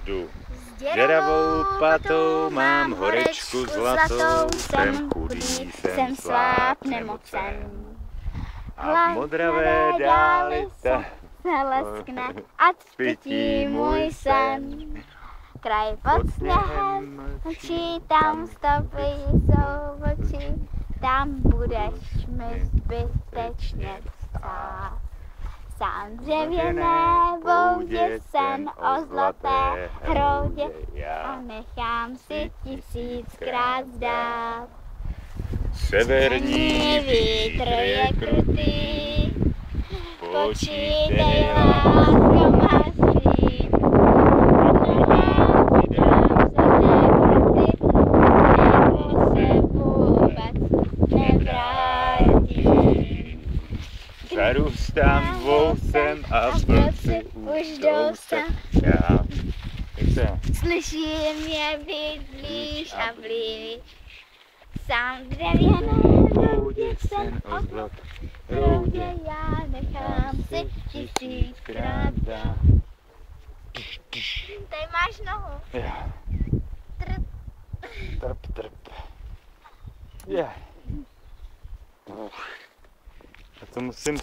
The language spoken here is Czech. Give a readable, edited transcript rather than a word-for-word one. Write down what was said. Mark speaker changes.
Speaker 1: Jdu s děravou patou, mám horečku zlatou, jsem chudý, jsem sláb nemocen. A v modravé dáli se
Speaker 2: leskne a cpití můj sen. Kraj pod sněhem, očí tam stopy jsou oči, tam budeš mi zbytečně stát. Sám dřevěné boudě sen o zlaté hroudě a nechám si 1000krát zdát.
Speaker 1: Severní
Speaker 2: vítr je krutý, počítej lásko má svým.
Speaker 1: Zarůstám vousem a vlci už jdou se.
Speaker 2: Slyším je blíž a blíž, sám dřevěné boudě sen o zlaté hroudě, já nechám si 1000krát dát. Tady máš nohu.
Speaker 1: Trp. Je. A to musím